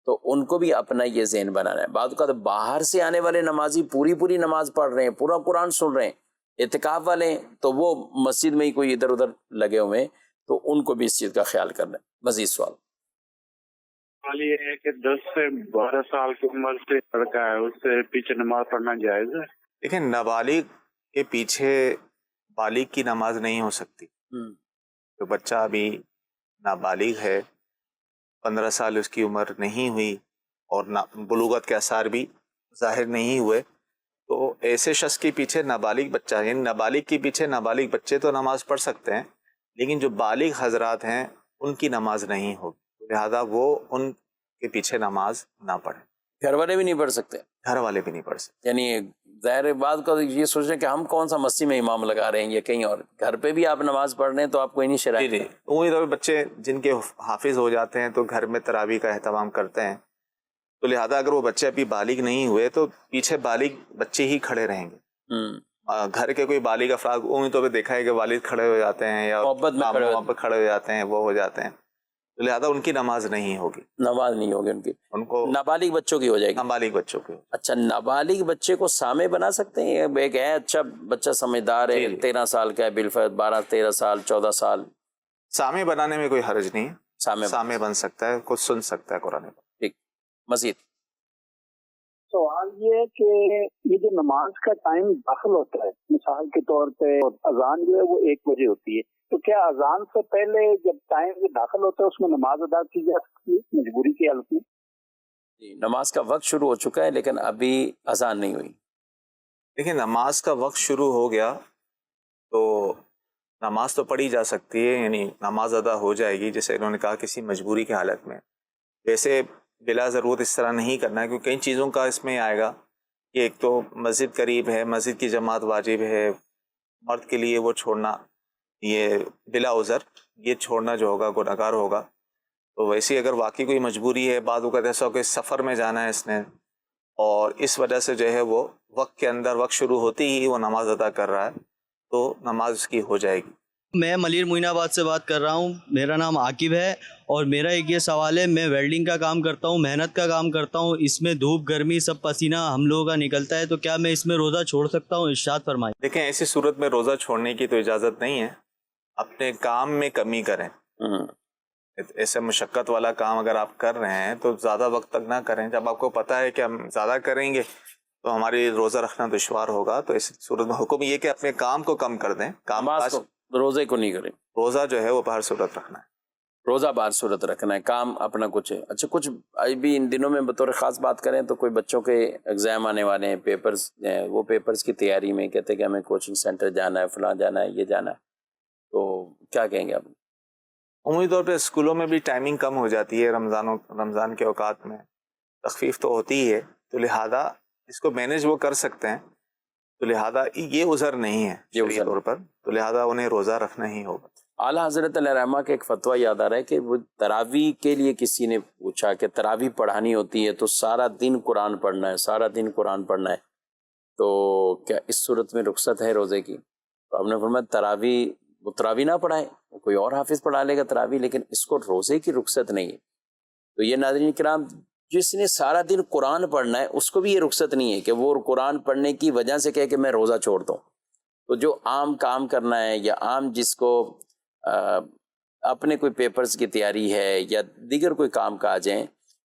تو ان کو بھی اپنا یہ ذہن بنانا ہے۔ بعض اوقات باہر سے آنے والے نمازی پوری نماز پڑھ رہے ہیں، پورا قرآن سن رہے ہیں، اعتکاف والے ہیں تو وہ مسجد میں ہی کوئی ادھر ادھر لگے ہوئے ہیں، تو ان کو بھی اس چیز کا خیال کرنا ہے۔ مزید سوال؟ یہ ہے کہ 10 سے 12 سال کی عمر سے لڑکا ہے، اس سے پیچھے نماز پڑھنا جائز ہے؟ دیکھیں، نابالغ کے پیچھے بالغ کی نماز نہیں ہو سکتی۔ جو بچہ ابھی نابالغ ہے، 15 سال اس کی عمر نہیں ہوئی اور بلوغت کے آثار بھی ظاہر نہیں ہوئے، تو ایسے شخص کے پیچھے نابالغ بچہ، یعنی نابالغ کے پیچھے نابالغ بچے تو نماز پڑھ سکتے ہیں، لیکن جو بالغ حضرات ہیں ان کی نماز نہیں ہوگی، لہذا وہ ان کے پیچھے نماز نہ پڑھیں۔ گھر والے بھی نہیں پڑھ سکتے؟ گھر والے بھی نہیں پڑھ سکتے، یعنی ظاہر بات کا یہ سوچ رہے ہیں کہ ہم کون سا مسجد میں امام لگا رہے ہیں یا کہیں اور، گھر پہ بھی آپ نماز پڑھ رہے ہیں تو آپ کو انہیں شرائط۔ جی وہی طور بچے جن کے حافظ ہو جاتے ہیں تو گھر میں تراویح کا اہتمام کرتے ہیں، تو لہذا اگر وہ بچے ابھی بالغ نہیں ہوئے تو پیچھے بالغ بچے ہی کھڑے رہیں گے۔ گھر کے کوئی بالغ افراد عمومی طور پہ دیکھا ہے کہ والد کھڑے ہو جاتے ہیں یا محبت کھڑے ہو جاتے ہیں، وہ ہو جاتے ہیں، تو لہذا ان کی نماز نہیں ہوگی، نماز نہیں ہوگی ان کی، ان کو نابالغ بچوں کی ہو جائے گی۔ نابالغ بچوں کی۔ اچھا، نابالغ بچے کو سامع بنا سکتے ہیں؟ ایک ہے اچھا بچہ سمجھدار ہے، 13 سال کا ہے بالفرض، 12-13 سال 14 سال، سامع بنانے میں کوئی حرج نہیں ہے، سامع بن سکتا ہے، کچھ سن سکتا ہے قرآن۔ ٹھیک، مزید سوال یہ ہے کہ یہ جو نماز کا ٹائم داخل ہوتا ہے، مثال کے طور پہ اذان جو ہے وہ 1 بجے ہوتی ہے، تو کیا اذان سے پہلے جب ٹائم داخل ہوتا ہے اس میں نماز ادا کی جا سکتی ہے مجبوری کی حالت میں؟ جی، نماز کا وقت شروع ہو چکا ہے لیکن ابھی اذان نہیں ہوئی۔ دیکھیں، نماز کا وقت شروع ہو گیا تو نماز تو پڑھی جا سکتی ہے، یعنی نماز ادا ہو جائے گی، جیسے انہوں نے کہا کسی مجبوری کی حالت میں۔ ویسے بلا ضرورت اس طرح نہیں کرنا ہے، کیونکہ کئی چیزوں کا اس میں آئے گا کہ ایک تو مسجد قریب ہے، مسجد کی جماعت واجب ہے، مرد کے لیے وہ چھوڑنا، یہ بلا عذر یہ چھوڑنا جو ہوگا گناہگار ہوگا۔ تو ویسے اگر واقعی کوئی مجبوری ہے، بعض اوقات ایسا ہو کہ سفر میں جانا ہے اس نے اور اس وجہ سے جو ہے وہ وقت کے اندر، وقت شروع ہوتی ہی وہ نماز ادا کر رہا ہے، تو نماز اس کی ہو جائے گی۔ میں ملیر معین آباد سے بات کر رہا ہوں، میرا نام عاقب ہے، اور میرا ایک یہ سوال ہے، میں ویلڈنگ کا کام کرتا ہوں، محنت کا کام کرتا ہوں، اس میں دھوپ گرمی سب پسینہ ہم لوگوں کا نکلتا ہے، تو کیا میں اس میں روزہ چھوڑ سکتا ہوں؟ ارشاد فرمائیں۔ دیکھیں، ایسی صورت میں روزہ چھوڑنے کی تو اجازت نہیں ہے، اپنے کام میں کمی کریں۔ ایسے مشقت والا کام اگر آپ کر رہے ہیں تو زیادہ وقت تک نہ کریں، جب آپ کو پتہ ہے کہ ہم زیادہ کریں گے تو ہماری روزہ رکھنا دشوار ہوگا. تو اس صورت میں حکم یہ کہ اپنے کام کو کم کر دیں, کام نماز کو روزے کو نہیں کریں, روزہ جو ہے وہ بہر صورت رکھنا ہے. روزہ بار صورت رکھنا ہے, کام اپنا کچھ ہے. اچھا, کچھ ابھی ان دنوں میں بطور خاص بات کریں تو کوئی بچوں کے ایگزام آنے والے ہیں, پیپرز ہیں, وہ پیپرز کی تیاری میں کہتے ہیں کہ ہمیں کوچنگ سینٹر جانا ہے, فلاں جانا ہے, یہ جانا ہے, تو کیا کہیں گے آپ؟ عمومی طور پہ اسکولوں میں بھی ٹائمنگ کم ہو جاتی ہے, رمضان کے اوقات میں تخفیف تو ہوتی ہی ہے, تو لہٰذا اس کو مینیج وہ کر سکتے ہیں, تو لہٰذا یہ عذر نہیں ہے شرعی طور پر, تو لہٰذا انہیں روزہ رکھنا ہی ہوگا. اعلیٰ حضرت علیہ رحمہ کے ایک فتویٰ یاد آ رہا ہے کہ وہ تراویح کے لیے کسی نے پوچھا کہ تراویح پڑھانی ہوتی ہے تو سارا دن قرآن پڑھنا ہے, سارا دن قرآن پڑھنا ہے, تو کیا اس صورت میں رخصت ہے روزے کی؟ تو آپ نے فرمایا تراویح, وہ تراویح نہ پڑھائے, کوئی اور حافظ پڑھا لے گا تراویح, لیکن اس کو روزے کی رخصت نہیں ہے. تو یہ ناظرین کرام, جس نے سارا دن قرآن پڑھنا ہے اس کو بھی یہ رخصت نہیں ہے کہ وہ قرآن پڑھنے کی وجہ سے کہے کہ میں روزہ چھوڑ دوں. تو جو عام کام کرنا ہے یا عام جس کو اپنے کوئی پیپرز کی تیاری ہے یا دیگر کوئی کام کاج ہیں,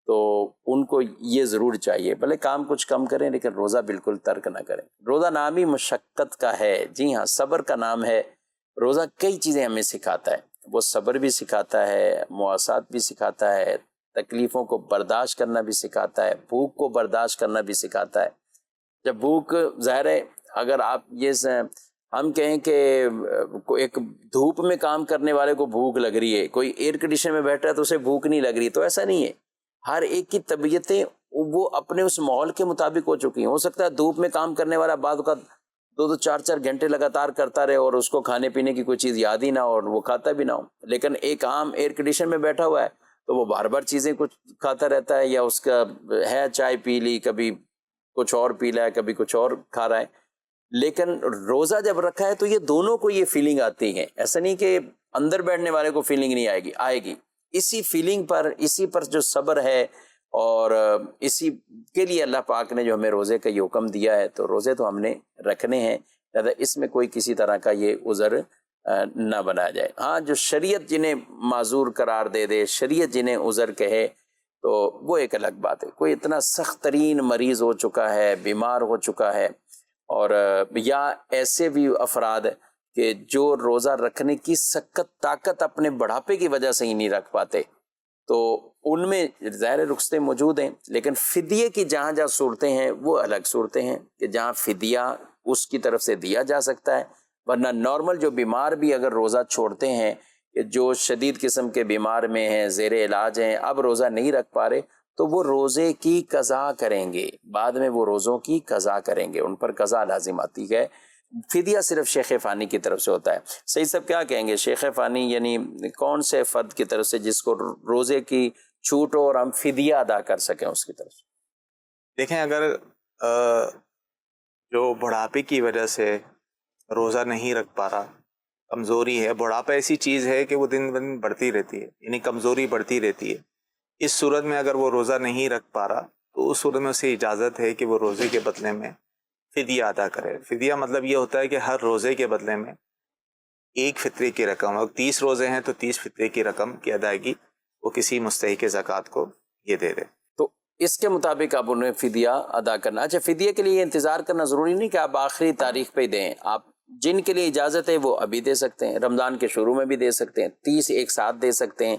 تو ان کو یہ ضرور چاہیے بھلے کام کچھ کم کریں لیکن روزہ بالکل ترک نہ کریں. روزہ نام ہی مشقت کا ہے, جی ہاں صبر کا نام ہے. روزہ کئی چیزیں ہمیں سکھاتا ہے, وہ صبر بھی سکھاتا ہے, مواسات بھی سکھاتا ہے, تکلیفوں کو برداشت کرنا بھی سکھاتا ہے, بھوک کو برداشت کرنا بھی سکھاتا ہے. جب بھوک, ظاہر ہے اگر آپ یہ ہم کہیں کہ ایک دھوپ میں کام کرنے والے کو بھوک لگ رہی ہے, کوئی ایئر کنڈیشن میں بیٹھا ہے تو اسے بھوک نہیں لگ رہی, تو ایسا نہیں ہے. ہر ایک کی طبیعتیں وہ اپنے اس ماحول کے مطابق ہو چکی ہیں. ہو سکتا ہے دھوپ میں کام کرنے والا بعد کا 2-4 گھنٹے لگاتار کرتا رہے اور اس کو کھانے پینے کی کوئی چیز یاد ہی نہ ہو اور وہ کھاتا بھی نہ ہو, لیکن ایک عام ایئر کنڈیشن میں بیٹھا ہوا ہے تو وہ بار بار چیزیں کچھ کھاتا رہتا ہے, یا اس کا ہے چائے پی لی, کبھی کچھ اور پی رہا ہے, کبھی کچھ اور کھا رہا ہے. لیکن روزہ جب رکھا ہے تو یہ دونوں کو یہ فیلنگ آتی ہے. ایسا نہیں کہ اندر بیٹھنے والے کو فیلنگ نہیں آئے گی, آئے گی. اسی فیلنگ پر, اسی پر جو صبر ہے, اور اسی کے لیے اللہ پاک نے جو ہمیں روزے کا یہ حکم دیا ہے, تو روزے تو ہم نے رکھنے ہیں. لہذا اس میں کوئی کسی طرح کا یہ عذر نہ بنایا جائے. ہاں جو شریعت جنہیں معذور قرار دے دے, شریعت جنہیں عذر کہے, تو وہ ایک الگ بات ہے. کوئی اتنا سخت ترین مریض ہو چکا ہے, بیمار ہو چکا ہے, اور یا ایسے بھی افراد کہ جو روزہ رکھنے کی سخت طاقت اپنے بڑھاپے کی وجہ سے ہی نہیں رکھ پاتے, تو ان میں ظاہر رخصتیں موجود ہیں. لیکن فدیے کی جہاں جہاں صورتیں ہیں وہ الگ صورتیں ہیں کہ جہاں فدیہ اس کی طرف سے دیا جا سکتا ہے. ورنہ نارمل جو بیمار بھی اگر روزہ چھوڑتے ہیں, کہ جو شدید قسم کے بیمار میں ہیں, زیر علاج ہیں, اب روزہ نہیں رکھ پا رہے, تو وہ روزے کی قضا کریں گے, بعد میں وہ روزوں کی قضا کریں گے, ان پر قضا لازم آتی ہے. فدیہ صرف شیخ فانی کی طرف سے ہوتا ہے. صحیح سب کیا کہیں گے, شیخ فانی یعنی کون سے فرد کی طرف سے جس کو روزے کی چھوٹ ہو اور ہم فدیہ ادا کر سکیں اس کی طرف سے؟ دیکھیں, اگر جو بڑھاپے کی وجہ سے روزہ نہیں رکھ پا رہا, کمزوری ہے, بڑھاپا ایسی چیز ہے کہ وہ دن بدن بڑھتی رہتی ہے, یعنی کمزوری بڑھتی رہتی ہے. اس صورت میں اگر وہ روزہ نہیں رکھ پا رہا تو اس صورت میں اسے اجازت ہے کہ وہ روزے کے بدلے میں فدیہ ادا کرے. فدیہ مطلب یہ ہوتا ہے کہ ہر روزے کے بدلے میں ایک فطرے کی رقم, اور 30 روزے ہیں تو 30 فطرے کی رقم کی ادائیگی وہ کسی مستحق زکوٰۃ کو یہ دے دے. تو اس کے مطابق آپ انہیں فدیہ ادا کرنا. اچھا, فدیہ کے لیے انتظار کرنا ضروری نہیں کہ آپ آخری تاریخ پہ دیں. آپ جن کے لیے اجازت ہے وہ ابھی دے سکتے ہیں, رمضان کے شروع میں بھی دے سکتے ہیں, 30 ایک ساتھ دے سکتے ہیں.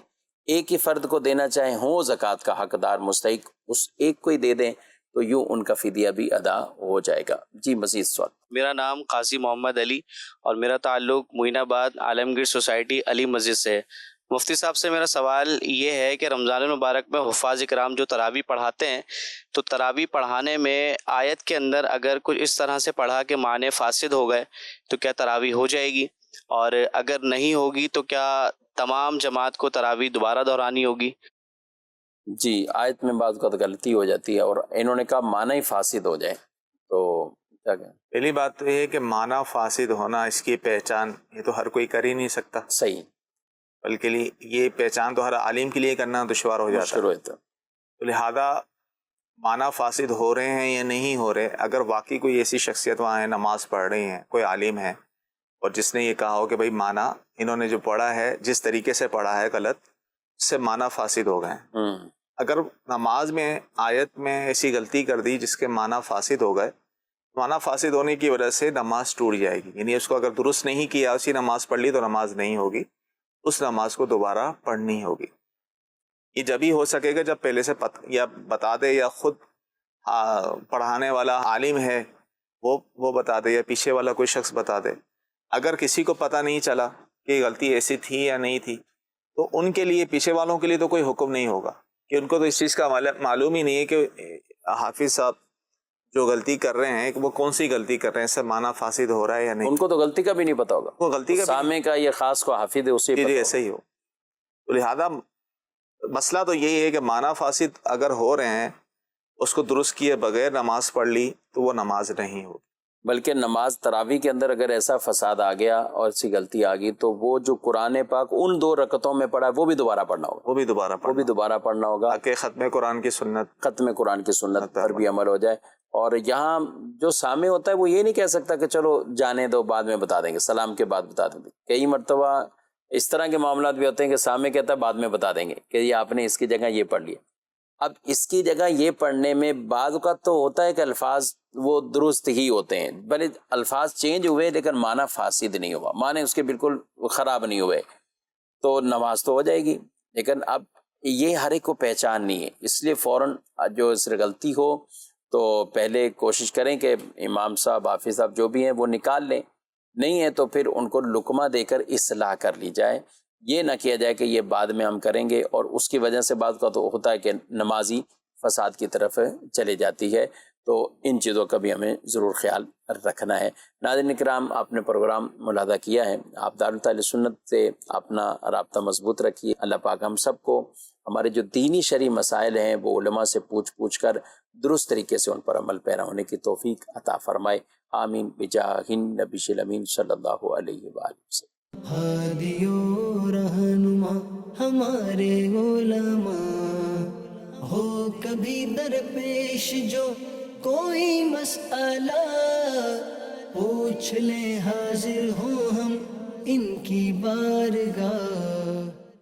ایک ہی فرد کو دینا چاہیں, ہوں زکوٰۃ کا حقدار مستحق, اس ایک کو ہی دے دیں, تو یوں ان کا فدیہ بھی ادا ہو جائے گا. جی مزید سوال. میرا نام قاضی محمد علی اور میرا تعلق معین آباد عالمگیر سوسائٹی علی مسجد سے ہے. مفتی صاحب سے میرا سوال یہ ہے کہ رمضان المبارک میں حفاظ کرام جو تراویح پڑھاتے ہیں, تو تراویح پڑھانے میں آیت کے اندر اگر کچھ اس طرح سے پڑھا کہ معنی فاسد ہو گئے تو کیا تراویح ہو جائے گی, اور اگر نہیں ہوگی تو کیا تمام جماعت کو تراویح دوبارہ دہرانی ہوگی؟ جی, آیت میں بعض اوقات غلطی ہو جاتی ہے اور انہوں نے کہا معنی ہی فاسد ہو جائے, تو کیا کہیں؟ پہلی بات تو یہ ہے کہ معنی فاسد ہونا, اس کی پہچان یہ تو ہر کوئی کر ہی نہیں سکتا. صحیح, بلکہ یہ پہچان تو ہر عالم کے لیے کرنا دشوار ہو جاتا ہے. تو لہذا معنی فاسد ہو رہے ہیں یا نہیں ہو رہے, اگر واقعی کوئی ایسی شخصیت وہاں ہے, نماز پڑھ رہی ہیں, کوئی عالم ہے, اور جس نے یہ کہا ہو کہ بھائی معنی انہوں نے جو پڑھا ہے جس طریقے سے پڑھا ہے غلط, اس سے معنی فاسد ہو گئے ہیں, اگر نماز میں آیت میں ایسی غلطی کر دی جس کے معنی فاسد ہو گئے، معنی فاسد ہونے کی وجہ سے نماز ٹوٹ جائے گی، یعنی اس کو اگر درست نہیں کیا، اسی نماز پڑھ لی تو نماز نہیں ہوگی، اس نماز کو دوبارہ پڑھنی ہوگی۔ یہ جب ہی ہو سکے گا جب پہلے سے یا بتا دے، یا خود پڑھانے والا عالم ہے وہ بتا دے، یا پیچھے والا کوئی شخص بتا دے۔ اگر کسی کو پتہ نہیں چلا کہ غلطی ایسی تھی یا نہیں تھی، تو ان کے لیے، پیچھے والوں کے لیے تو کوئی حکم نہیں ہوگا، کہ ان کو تو اس چیز کا معلوم ہی نہیں ہے کہ حافظ صاحب جو غلطی کر رہے ہیں وہ کون سی غلطی کر رہے ہیں، اس سے معنی فاسد ہو رہا ہے یا نہیں۔ ان کو تو غلطی کا بھی نہیں پتا ہوگا، وہ غلطی کا سامع کا یہ خاص کو حافظ ہے اسے جی ایسے ہی ہو۔ تو لہذا مسئلہ تو یہی ہے کہ معنی فاسد اگر ہو رہے ہیں، اس کو درست کیے بغیر نماز پڑھ لی تو وہ نماز نہیں ہوگی۔ بلکہ نماز تراویح کے اندر اگر ایسا فساد آ گیا اور ایسی غلطی آ گئی تو وہ جو قرآن پاک ان 2 رکعتوں میں پڑھا ہے وہ بھی دوبارہ پڑھنا ہوگا، وہ بھی دوبارہ پڑھنا ہوگا، تاکہ ختم قرآن کی سنت پر بھی عمل ہو جائے۔ اور یہاں جو سامع ہوتا ہے وہ یہ نہیں کہہ سکتا کہ چلو جانے دو، بعد میں بتا دیں گے، سلام کے بعد بتا دیں گے۔ کئی مرتبہ اس طرح کے معاملات بھی ہوتے ہیں کہ سامع کہتا ہے بعد میں بتا دیں گے کہ یہ آپ نے اس کی جگہ یہ پڑھ لیا۔ اب اس کی جگہ یہ پڑھنے میں بعض کا تو ہوتا ہے کہ الفاظ وہ درست ہی ہوتے ہیں، بھلے الفاظ چینج ہوئے لیکن معنی فاسد نہیں ہوا، معنی اس کے بالکل خراب نہیں ہوئے، تو نماز تو ہو جائے گی۔ لیکن اب یہ ہر ایک کو پہچان نہیں ہے، اس لیے فوراً جو اس سے غلطی ہو تو پہلے کوشش کریں کہ امام صاحب، حافظ صاحب جو بھی ہیں وہ نکال لیں، نہیں ہے تو پھر ان کو لقمہ دے کر اصلاح کر لی جائے۔ یہ نہ کیا جائے کہ یہ بعد میں ہم کریں گے، اور اس کی وجہ سے بعض کا تو ہوتا ہے کہ نمازی فساد کی طرف چلے جاتی ہے۔ تو ان چیزوں کا بھی ہمیں ضرور خیال رکھنا ہے۔ ناظرین کرام، آپ نے پروگرام ملاحظہ کیا ہے، آپ دارالتعلیم سنت سے اپنا رابطہ مضبوط رکھیے۔ اللہ پاک ہم سب کو ہمارے جو دینی شرعی مسائل ہیں وہ علماء سے پوچھ کر درست طریقے سے ان پر عمل پیرا ہونے کی توفیق عطا فرمائے۔ آمین بجاہ النبی الامین صلی اللہ علیہ وآلہ وسلم۔ ہادی و رہنما ہمارے علماء، ہو کبھی درپیش جو کوئی مسئلہ، پوچھ لیں حاضر ہوں ہم ان کی بارگاہ۔